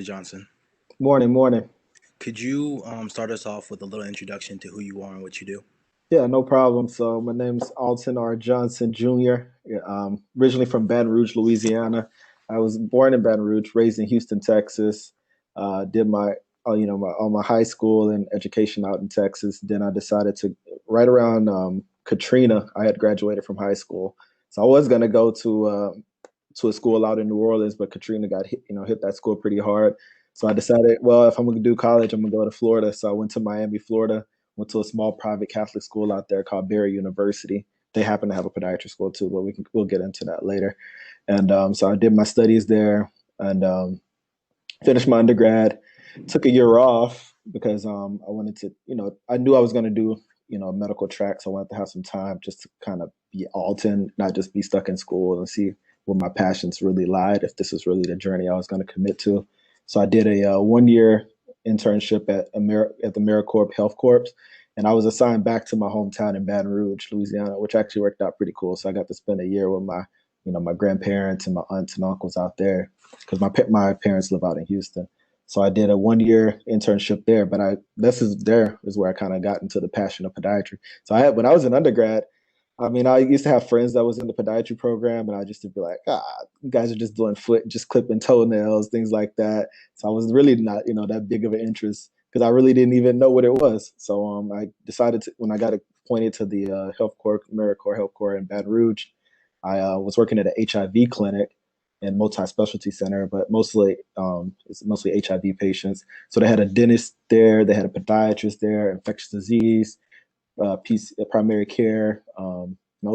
Johnson. Morning, morning. Could you start us off with a little introduction to who you are and what you do? Yeah, no problem. So my name's Alton R. Johnson Jr. Yeah, originally from Baton Rouge, Louisiana. I was born in Baton Rouge, raised in Houston, Texas. Did all my high school and education out in Texas. Then I decided to right around Katrina. I had graduated from high school, so I was gonna go to a school out in New Orleans, but Katrina got hit that school pretty hard. So I decided, well, if I'm gonna do college, I'm gonna go to Florida. So I went to Miami, Florida. Went to a small private Catholic school out there called Barry University. They happen to have a podiatry school too, but we'll get into that later. And so I did my studies there and finished my undergrad. Took a year off because I wanted to, I knew I was going to do, a medical track, so I wanted to have some time just to kind of be Alton, not just be stuck in school and see where my passions really lied, if this was really the journey I was going to commit to. So I did a 1 year internship at the AmeriCorps Health Corps, and I was assigned back to my hometown in Baton Rouge, Louisiana, which actually worked out pretty cool. So I got to spend a year with my grandparents and my aunts and uncles out there because my parents live out in Houston. So I did a 1 year internship there, but there is where I kind of got into the passion of podiatry. So when I was an undergrad, I mean, I used to have friends that was in the podiatry program, and I just to be like, you guys are just doing foot, just clipping toenails, things like that. So I was really not, that big of an interest because I really didn't even know what it was. So I decided when I got appointed to the Health Corps, AmeriCorps Health Corps in Baton Rouge, I was working at an HIV clinic and multi-specialty center, but it's mostly HIV patients. So they had a dentist there, they had a podiatrist there, infectious disease, primary care,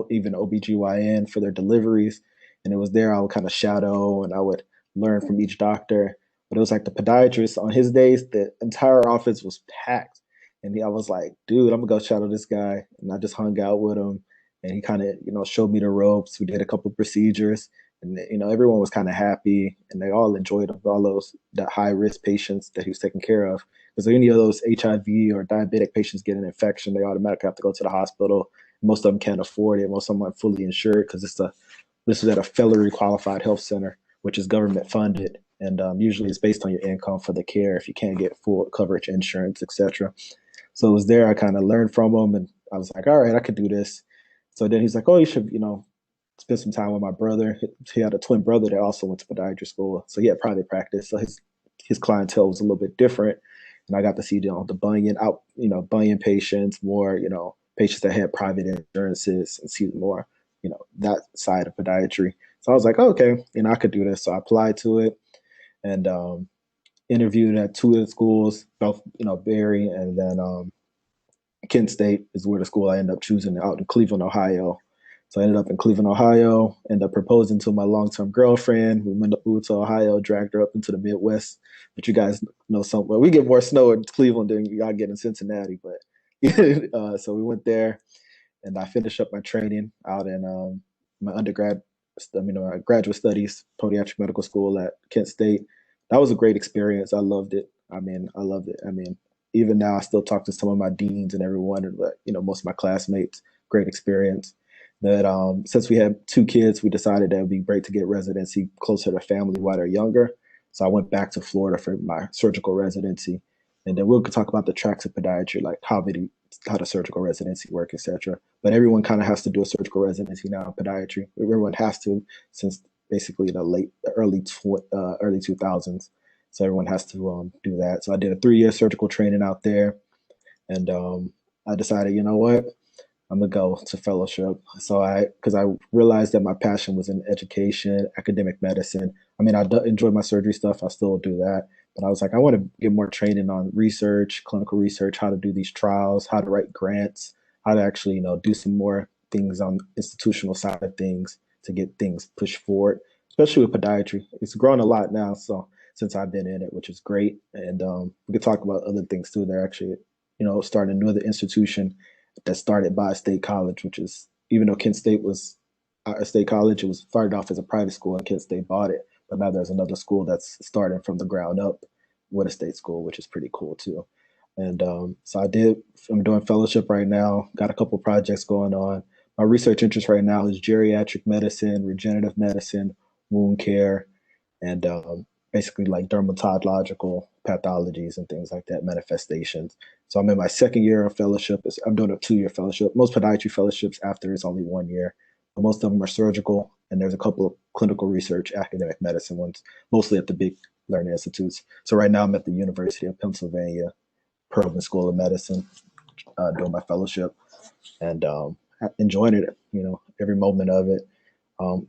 even OBGYN for their deliveries. And it was there I would kind of shadow and I would learn from each doctor. But it was like the podiatrist on his days, the entire office was packed. And I was like, dude, I'm gonna go shadow this guy. And I just hung out with him and he kind of, showed me the ropes. We did a couple of procedures and, everyone was kind of happy and they all enjoyed all those the high risk patients that he was taking care of. Because any of those HIV or diabetic patients get an infection, they automatically have to go to the hospital. Most of them can't afford it. Most of them aren't fully insured because this is at a federally qualified health center, which is government funded, and usually it's based on your income for the care if you can't get full coverage insurance, etc. So it was there I kind of learned from him, and I was like, all right, I could do this. So then he's like, oh, you should, spend some time with my brother. He had a twin brother that also went to podiatry school, so he had private practice. So his clientele was a little bit different, and I got to see the bunion patients, more patients that had private insurances, and see more that side of podiatry. So I was like, oh, okay, I could do this. So I applied to it and interviewed at two of the schools, both Barry and then Kent State is where the school I ended up choosing out in Cleveland, Ohio. So I ended up in Cleveland, Ohio, ended up proposing to my long-term girlfriend. We moved to Ohio, dragged her up into the Midwest. But you guys know well, we get more snow in Cleveland than y'all get in Cincinnati. But so we went there, and I finished up my training out in my my graduate studies, podiatric medical school at Kent State. That was a great experience. I loved it. I loved it. Even now, I still talk to some of my deans and everyone, but most of my classmates. Great experience. That since we had two kids, we decided that it would be great to get residency closer to family while they're younger. So I went back to Florida for my surgical residency, and then we'll talk about the tracks of podiatry, like how the surgical residency work, etc. But everyone kind of has to do a surgical residency now in podiatry. Everyone has to since basically early 2000s. So everyone has to do that. So I did a 3 year surgical training out there, and I decided, you know what, I'm gonna go to fellowship. So because I realized that my passion was in education, academic medicine. I enjoy my surgery stuff. I still do that, but I was like, I want to get more training on research, clinical research, how to do these trials, how to write grants, how to actually, do some more things on institutional side of things to get things pushed forward, especially with podiatry. It's grown a lot now, so since I've been in it, which is great. And we could talk about other things too. They're actually, starting another institution that started by a state college, which is, even though Kent State was a state college, it was started off as a private school and Kent State bought it. But now there's another school that's starting from the ground up with a state school, which is pretty cool too. And so I'm doing fellowship right now, got a couple projects going on. My research interest right now is geriatric medicine, regenerative medicine, wound care, and basically like dermatological pathologies and things like that, manifestations. So I'm in my second year of fellowship. I'm doing a 2-year fellowship. Most podiatry fellowships after it's only 1 year. But most of them are surgical, and there's a couple of clinical research, academic medicine ones, mostly at the big learning institutes. So right now I'm at the University of Pennsylvania, Perelman School of Medicine, doing my fellowship, and enjoying it. Every moment of it.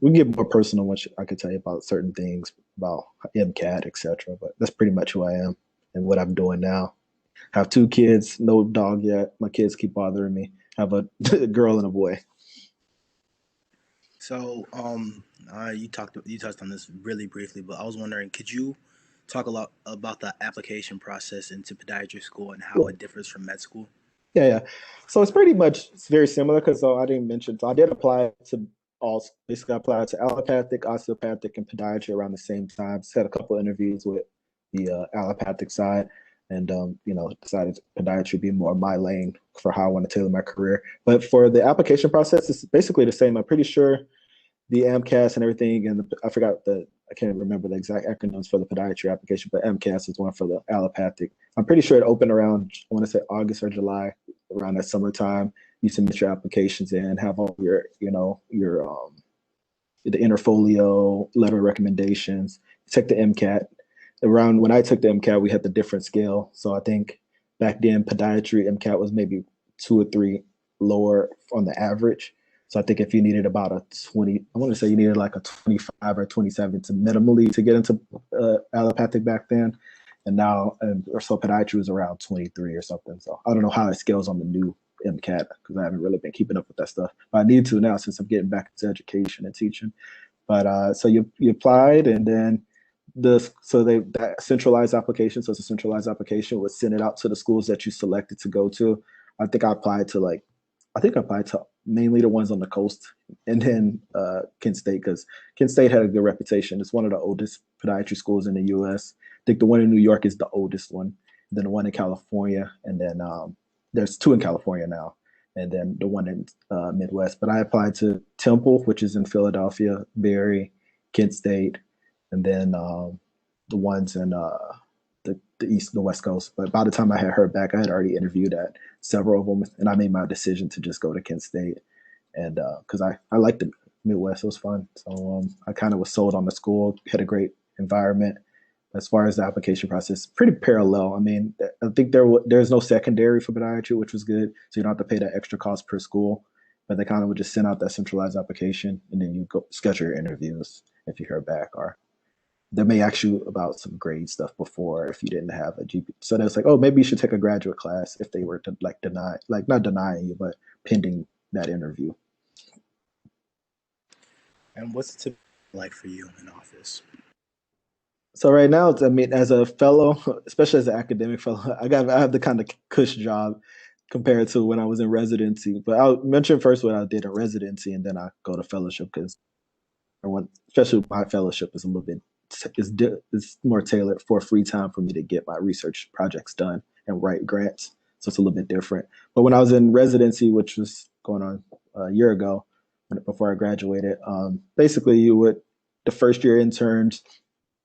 We can get more personal, which I could tell you about certain things about MCAT, etc. But that's pretty much who I am and what I'm doing now. I have 2 kids, no dog yet. My kids keep bothering me. I have a girl and a boy. So, you touched on this really briefly, but I was wondering, could you talk a lot about the application process into podiatry school and how Yeah, it differs from med school? yeah, yeah. So it's very similar because I didn't mention. So I did apply to all. Basically, I applied to allopathic, osteopathic, and podiatry around the same time. Just had a couple of interviews with the allopathic side, and decided podiatry would be more my lane for how I want to tailor my career. But for the application process, it's basically the same. I'm pretty sure the AMCAS and everything, and I can't remember the exact acronyms for the podiatry application, but MCAS is one for the allopathic. I'm pretty sure it opened around, I want to say August or July, around that summertime. You submit your applications in, have all your the interfolio, letter of recommendations, take the MCAT. Around when I took the MCAT, we had the different scale. So I think back then podiatry MCAT was maybe 2 or 3 lower on the average. So I think if you needed about a 20, I want to say you needed like a 25 or 27 to minimally to get into allopathic back then. And now, or so podiatry was around 23 or something. So I don't know how it scales on the new MCAT because I haven't really been keeping up with that stuff. But I need to now since I'm getting back into education and teaching. But so you applied, and then that centralized application. So it's a centralized application was send it out to the schools that you selected to go to. I think I applied to mainly the ones on the coast, and then Kent State because Kent State had a good reputation. It's one of the oldest podiatry schools in the U.S. I think the one in New York is the oldest one, then the one in California, and then there's 2 in California now, and then the one in Midwest. But I applied to Temple, which is in Philadelphia, Berry, Kent State, and then the ones in the East, the West Coast. But by the time I had heard back, I had already interviewed at several of them, and I made my decision to just go to Kent State, and because I liked the Midwest, it was fun. So I kind of was sold on the school, had a great environment. As far as the application process, pretty parallel. I mean, I think there's no secondary for podiatry, which was good, so you don't have to pay that extra cost per school. But they kind of would just send out that centralized application, and then you go schedule your interviews if you hear back, or they may ask you about some grade stuff before if you didn't have a GP. So that's like, oh, maybe you should take a graduate class if they were to like deny, like not denying you, but pending that interview. And what's it like for you in office? So right now, I mean, as a fellow, especially as an academic fellow, I have the kind of cush job compared to when I was in residency. But I'll mention first what I did in residency, and then I go to fellowship because especially my fellowship is a little bit is more tailored for free time for me to get my research projects done and write grants. So it's a little bit different. But when I was in residency, which was going on a year ago, before I graduated, basically the first year interns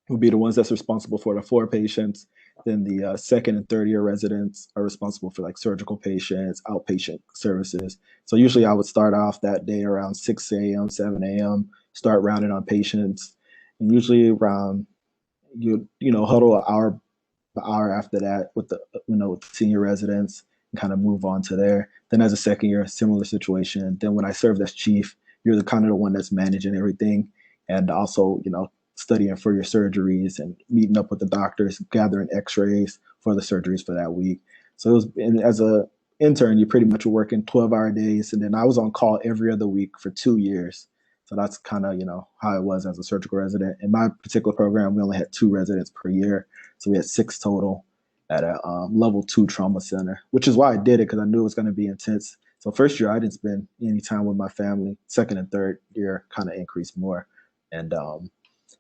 would be the ones that's responsible for the 4 patients. Then the second and third year residents are responsible for like surgical patients, outpatient services. So usually I would start off that day around 6 a.m., 7 a.m., start rounding on patients. And usually around huddle an hour after that with with the senior residents and kind of move on to there. Then as a second year, similar situation. Then when I served as chief, you're the kind of the one that's managing everything and also studying for your surgeries and meeting up with the doctors, gathering X-rays for the surgeries for that week. So it was, and as a intern, you pretty much were working 12-hour days, and then I was on call every other week for 2 years. So that's kind of how it was as a surgical resident. In my particular program, we only had 2 residents per year, so we had 6 total at a level 2 trauma center, which is why I did it because I knew it was going to be intense. So first year I didn't spend any time with my family. Second and third year kind of increased more, and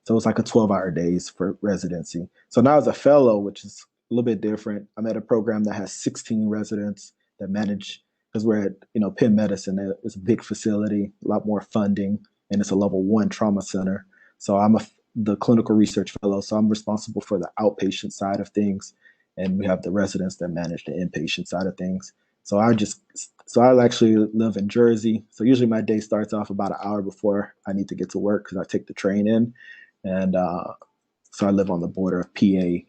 so it was like a 12-hour days for residency. So now as a fellow, which is a little bit different, I'm at a program that has 16 residents that manage, because we're at Penn Medicine. It's a big facility, a lot more funding, and it's a level 1 trauma center. So the clinical research fellow. So I'm responsible for the outpatient side of things, and we have the residents that manage the inpatient side of things. So I actually live in Jersey. So usually my day starts off about an hour before I need to get to work because I take the train in, and so I live on the border of PA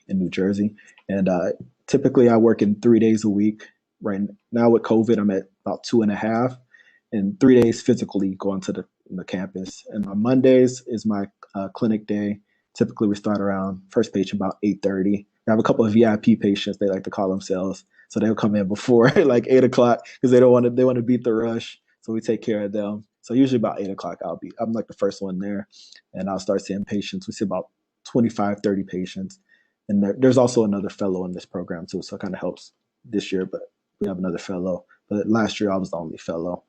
and New Jersey. And typically I work in 3 days a week. Right now with COVID, I'm at about 2.5, and 3 days physically going to the campus. And on Mondays is my clinic day. Typically, we start around first patient about 8:30. I have a couple of VIP patients, they like to call themselves, so they'll come in before like 8 o'clock because they want to beat the rush. So we take care of them. So usually about 8 o'clock, I'm like the first one there, and I'll start seeing patients. We see about 25, 30 patients, and there's also another fellow in this program too, so it kind of helps this year. But we have another fellow. But last year I was the only fellow.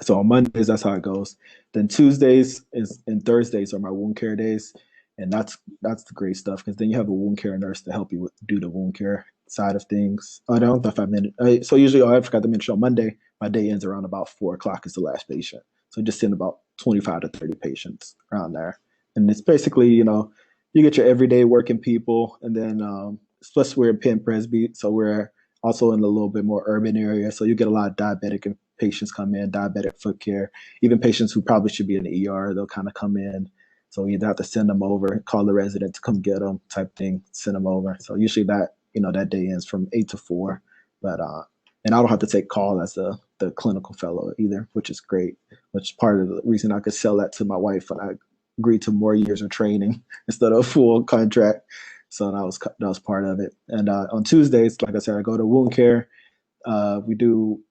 So on Mondays, that's how it goes. Then Tuesdays and Thursdays are my wound care days, and that's the great stuff because then you have a wound care nurse to help you do the wound care side of things. I don't know if I mentioned. So usually, I forgot to mention on Monday, my day ends around about 4 o'clock is the last patient. So just send about 25 to 30 patients around there, and it's basically you get your everyday working people, and then plus we're in Penn Presby, so we're also in a little bit more urban area, so you get a lot of diabetic patients come in, diabetic foot care, even patients who probably should be in the ER, they'll kind of come in. So you either have to send them over, call the resident to come get them type thing, send them over. So usually that day ends from 8 to 4. But and I don't have to take call as the clinical fellow either, which is great, which is part of the reason I could sell that to my wife when I agreed to more years of training instead of a full contract. So that was part of it. And on Tuesdays, like I said, I go to wound care. We do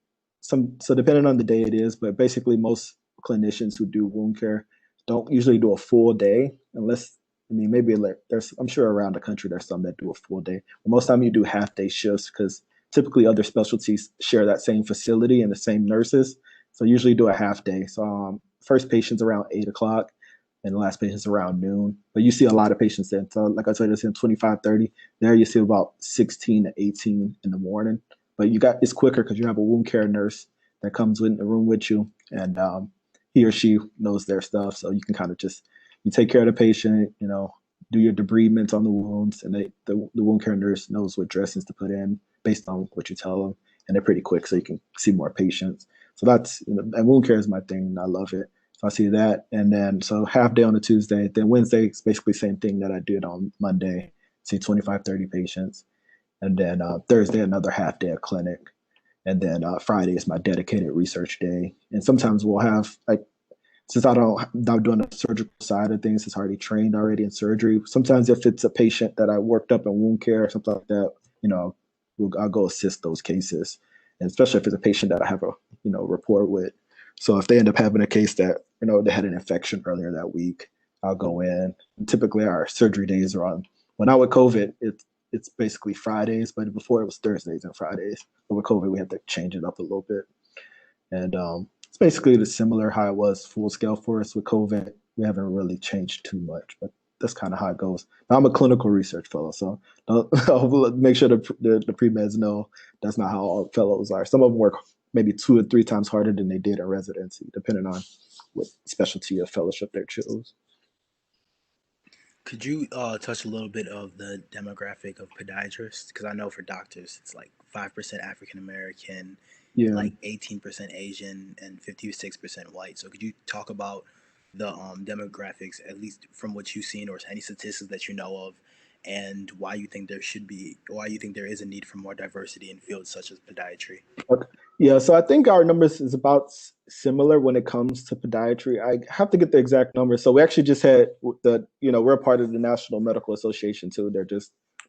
so depending on the day it is, but basically most clinicians who do wound care don't usually do a full day unless, maybe there's, I'm sure around the country there's some that do a full day. But most time you do half day shifts because typically other specialties share that same facility and the same nurses. So usually do a half day. So first patient's around 8 o'clock and the last patient's around noon. But you see a lot of patients then. So like I said, it's in 25, 30. There you see about 16 to 18 in the morning. But it's quicker because you have a wound care nurse that comes in the room with you, and he or she knows their stuff. So you can kind of you take care of the patient, do your debridement on the wounds, and the wound care nurse knows what dressings to put in based on what you tell them, and they're pretty quick, so you can see more patients. So and wound care is my thing, and I love it. So I see that, and then so half day on a Tuesday, then Wednesday it's basically the same thing that I did on Monday, see 25, 30 patients. And then Thursday, another half day of clinic. And then Friday is my dedicated research day. And sometimes we'll have, since I'm doing the surgical side of things, it's trained already in surgery. Sometimes if it's a patient that I worked up in wound care or something like that, I'll go assist those cases. And especially if it's a patient that I have a, rapport with. So if they end up having a case that, they had an infection earlier that week, I'll go in. And typically our surgery days are on, well, now with COVID, it's basically Fridays, but before it was Thursdays and Fridays. But with COVID, we had to change it up a little bit. And it's basically the similar how it was full scale for us with COVID. We haven't really changed too much, but that's kind of how it goes. Now, I'm a clinical research fellow, so I'll make sure the pre-meds know that's not how all fellows are. Some of them work maybe 2 or 3 times harder than they did in residency, depending on what specialty or fellowship they chose. Could you touch a little bit of the demographic of podiatrists? Because I know for doctors, it's like 5% African American, Yeah. like 18% Asian, and 56% white. So could you talk about the demographics, at least from what you've seen, or any statistics that you know of, and why you think there is a need for more diversity in fields such as podiatry? Okay. Yeah, so I think our numbers is about similar when it comes to podiatry. I have to get the exact numbers. So we actually just had we're a part of the National Medical Association too.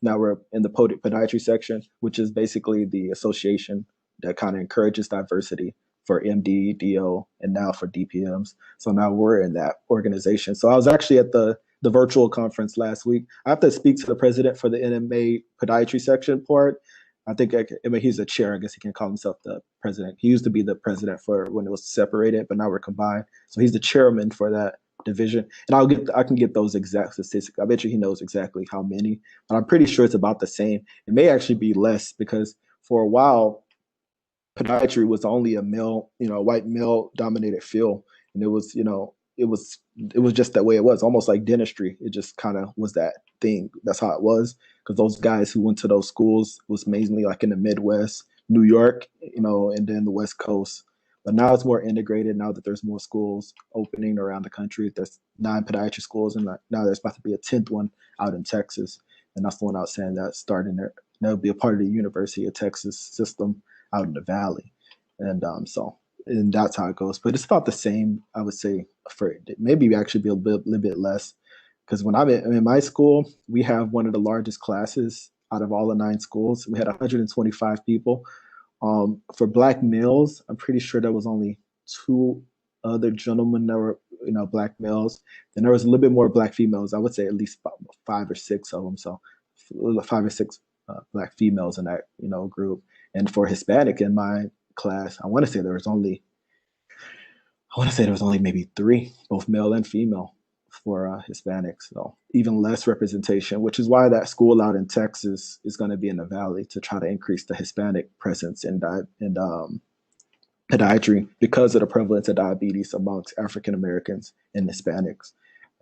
Now we're in the podiatry section, which is basically the association that kind of encourages diversity for MD, DO, and now for DPMs. So now we're in that organization. So I was actually at the virtual conference last week. I have to speak to the president for the NMA podiatry section part. I think he's a chair. I guess he can call himself the president. He used to be the president for when it was separated, but now we're combined. So he's the chairman for that division. And I can get those exact statistics. I bet you he knows exactly how many, but I'm pretty sure it's about the same. It may actually be less because for a while, podiatry was only a white male dominated field. And it was, it was just that way it was, almost like dentistry. It just kind of was that thing. That's how it was, because those guys who went to those schools was mainly like in the Midwest, New York, and then the West Coast. But now it's more integrated. Now that there's more schools opening around the country, there's 9 podiatry schools, and now there's about to be a 10th one out in Texas, and that's the one I was saying that's starting there. That'll be a part of the University of Texas system out in the Valley, and that's how it goes. But it's about the same, I would say. For maybe actually be a little bit less, because when I'm in my school, we have one of the largest classes out of all the 9 schools. We had 125 people. For black males, I'm pretty sure there was only 2 other gentlemen that were, black males. Then there was a little bit more black females. I would say at least 5 or 6 of them. So 5 or 6 black females in that, group. And for Hispanic in my class, I want to say there was only maybe 3, both male and female, for Hispanics. So even less representation, which is why that school out in Texas is going to be in the Valley, to try to increase the Hispanic presence in podiatry, because of the prevalence of diabetes amongst African Americans and Hispanics.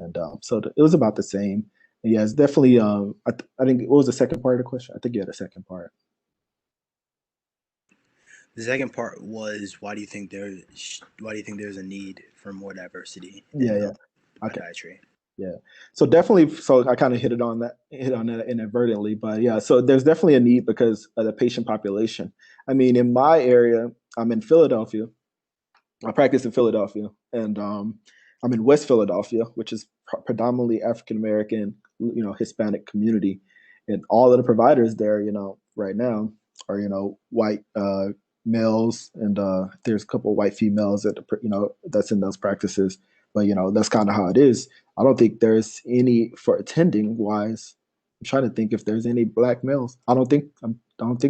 And it was about the same. And yeah, it's definitely. I think, what was the second part of the question? I think you had a second part. The second part was, why do you think there's a need for more diversity Yeah, in yeah. Okay. podiatry? Yeah. So definitely, so I kind of hit on that inadvertently, but yeah, so there's definitely a need because of the patient population. I mean, in my area, I'm in Philadelphia. I practice in Philadelphia, and I'm in West Philadelphia, which is predominantly African American, Hispanic community, and all of the providers there, right now are, white males, and there's a couple of white females that, that's in those practices. But that's kind of how it is. I don't think there's any, for attending wise. I'm trying to think if there's any black males. I don't think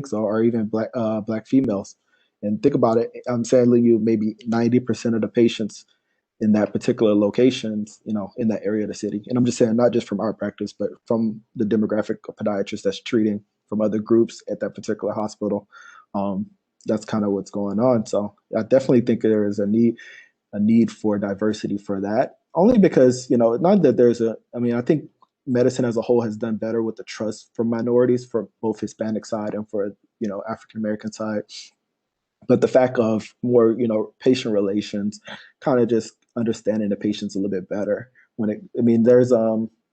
so, or even black females. And think about it. I'm telling you, maybe 90% of the patients in that particular locations, in that area of the city. And I'm just saying, not just from our practice, but from the demographic of podiatrists that's treating from other groups at that particular hospital. That's kind of what's going on. So I definitely think there is a need for diversity for that. Only because, not that I think medicine as a whole has done better with the trust for minorities, for both Hispanic side and for, African American side. But the fact of more, patient relations, kind of just understanding the patients a little bit better. There's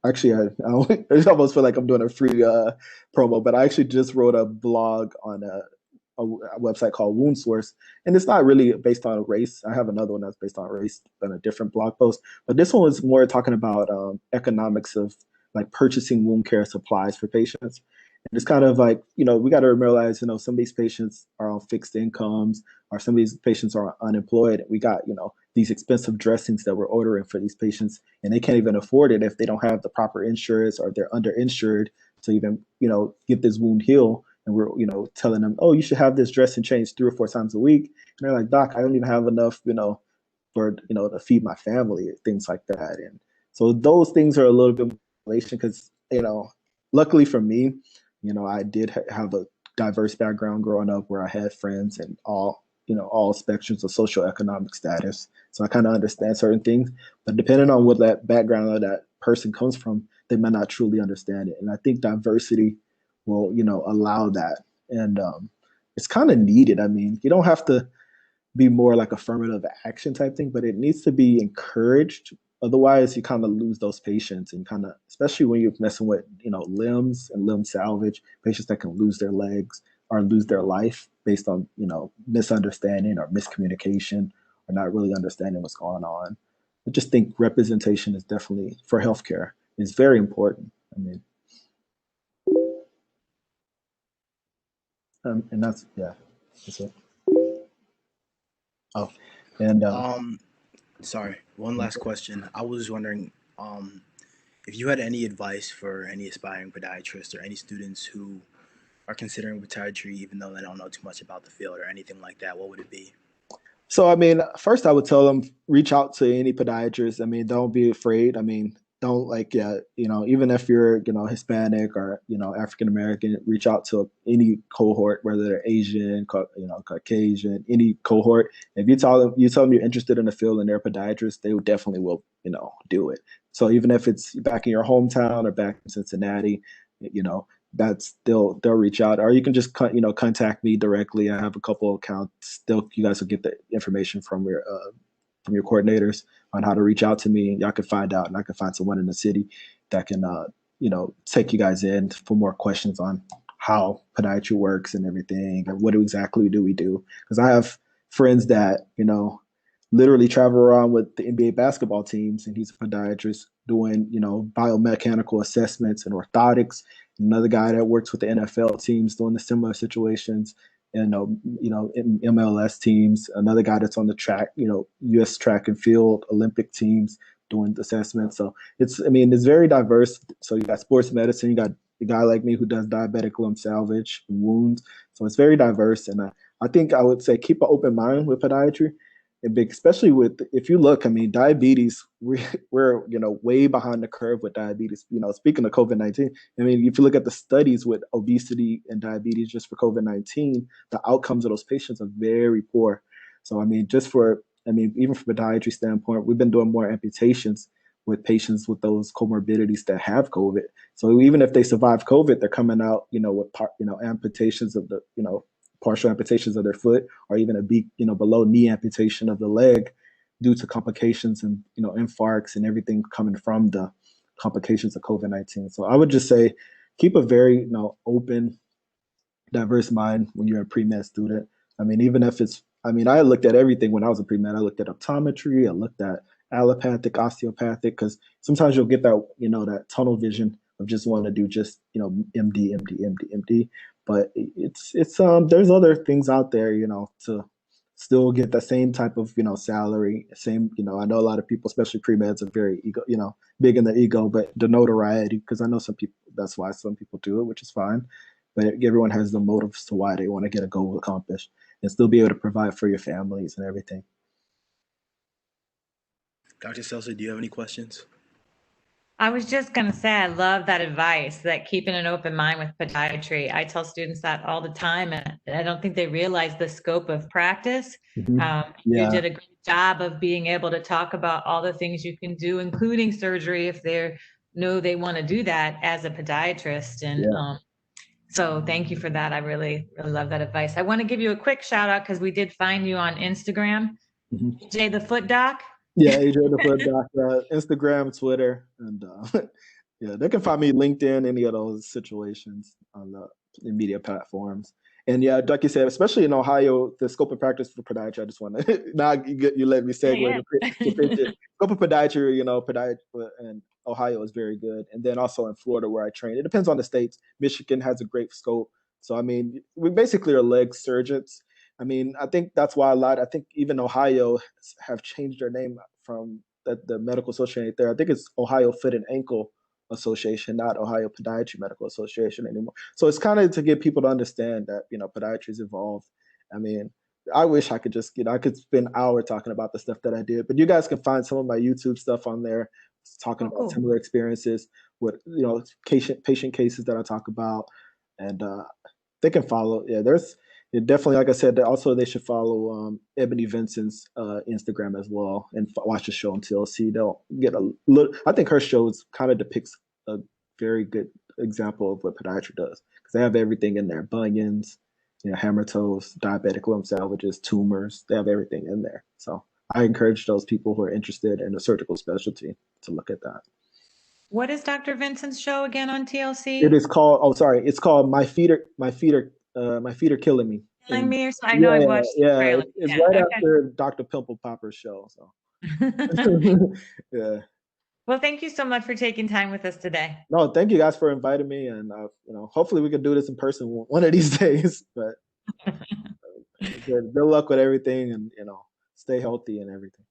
actually, I almost feel like I'm doing a free promo, but I actually just wrote a blog on a website called Wound Source, and it's not really based on race. I have another one that's based on race, but a different blog post. But this one is more talking about economics of like purchasing wound care supplies for patients. And it's kind of like, we got to realize, some of these patients are on fixed incomes, or some of these patients are unemployed. We got, these expensive dressings that we're ordering for these patients, and they can't even afford it if they don't have the proper insurance, or they're underinsured to even, get this wound healed. And we're, telling them, oh, you should have this dressing changed 3 or 4 times a week. And they're like, doc, I don't even have enough, for, to feed my family, things like that. And so those things are a little bit relation, because, luckily for me, I did have a diverse background growing up, where I had friends in all spectrums of socioeconomic status. So I kind of understand certain things, but depending on what that background of that person comes from, they might not truly understand it. And I think diversity will, allow that. And it's kind of needed. I mean, you don't have to be more like affirmative action type thing, but it needs to be encouraged. Otherwise, you kind of lose those patients, and kind of, especially when you're messing with, limbs and limb salvage, patients that can lose their legs or lose their life based on, misunderstanding or miscommunication, or not really understanding what's going on. I just think representation is definitely, for healthcare, is very important. I mean, and that's it. Oh, and Sorry, one last question. I was wondering, if you had any advice for any aspiring podiatrists or any students who are considering podiatry, even though they don't know too much about the field or anything like that, what would it be? So, I mean, first I would tell them, reach out to any podiatrist. I mean, don't be afraid. I mean, don't like, even if you're, Hispanic or, African American, reach out to any cohort, whether they're Asian, Caucasian, any cohort. If you tell them you're interested in the field and they're a podiatrist, they definitely will, do it. So even if it's back in your hometown or back in Cincinnati, you know, that's they'll reach out, or you can just contact me directly. I have a couple accounts. Still, you guys will get the information from your coordinators on how to reach out to me. Y'all can find out, and I can find someone in the city that can, take you guys in for more questions on how podiatry works and everything, and what exactly do we do. Because I have friends that, literally travel around with the NBA basketball teams, and he's a podiatrist doing, biomechanical assessments and orthotics. Another guy that works with the NFL teams doing the similar situations, and in MLS teams. Another guy that's on the track, U.S. track and field Olympic teams doing the assessments. So it's very diverse. So you got sports medicine, you got a guy like me who does diabetic limb salvage and wounds. So it's very diverse, and I think I would say keep an open mind with podiatry, and big, especially with, if you look, diabetes, we're way behind the curve with diabetes. Speaking of COVID-19, if you look at the studies with obesity and diabetes just for COVID-19, the outcomes of those patients are very poor. So even from a podiatry standpoint, we've been doing more amputations with patients with those comorbidities that have COVID. So even if they survive COVID, they're coming out, with amputations of the, partial amputations of their foot, or even below knee amputation of the leg due to complications and, infarcts and everything coming from the complications of COVID-19. So I would just say keep a very, open, diverse mind when you're a pre-med student. Even if it's, I looked at everything when I was a pre-med. I looked at optometry, I looked at allopathic, osteopathic, because sometimes you'll get that, that tunnel vision of just wanting to do just, MD, MD, MD, MD. But it's there's other things out there, to still get the same type of, salary, same, I know a lot of people, especially pre-meds, are very ego, big in the ego, but the notoriety, because I know some people, that's why some people do it, which is fine. But everyone has the motives to why they want to get a goal accomplished and still be able to provide for your families and everything. Dr. Seltzer, do you have any questions? I was just going to say, I love that advice, that keeping an open mind with podiatry. I tell students that all the time, and I don't think they realize the scope of practice. You did a great job of being able to talk about all the things you can do, including surgery, if they know they want to do that as a podiatrist. And so thank you for that. I really, really love that advice. I want to give you a quick shout out because we did find you on Instagram, Jay the Foot Doc. Yeah, Adrian the Foot Doc, Instagram, Twitter, and they can find me LinkedIn, any of those situations on the media platforms. And yeah, like you said, especially in Ohio, the scope of practice for podiatry, I just want to, now you let me segue. Scope of podiatry, podiatry in Ohio is very good. And then also in Florida where I train, it depends on the states. Michigan has a great scope. So, we basically are leg surgeons. I think that's why I think even Ohio have changed their name from the medical association there. I think it's Ohio Foot and Ankle Association, not Ohio Podiatry Medical Association anymore. So it's kind of to get people to understand that, podiatry's evolved. I wish I could just, I could spend hours talking about the stuff that I did, but you guys can find some of my YouTube stuff on there talking about similar experiences with, patient cases that I talk about, and they can follow. Yeah, definitely, like I said, also they should follow Ebony Vincent's Instagram as well, and watch the show on TLC. They'll get a look. I think her show kind of depicts a very good example of what podiatry does, because they have everything in there: bunions, hammer toes, diabetic limb salvages, tumors. They have everything in there. So I encourage those people who are interested in a surgical specialty to look at that. What is Dr. Vincent's show again on TLC? It is called. Oh, sorry. It's called My Feet Are Killing Me. Killing Me, or so. I know I've watched. Yeah, it's right after Dr. Pimple Popper's show. So. Yeah. Well, thank you so much for taking time with us today. No, thank you guys for inviting me, and hopefully we can do this in person one of these days. But good luck with everything, and stay healthy and everything.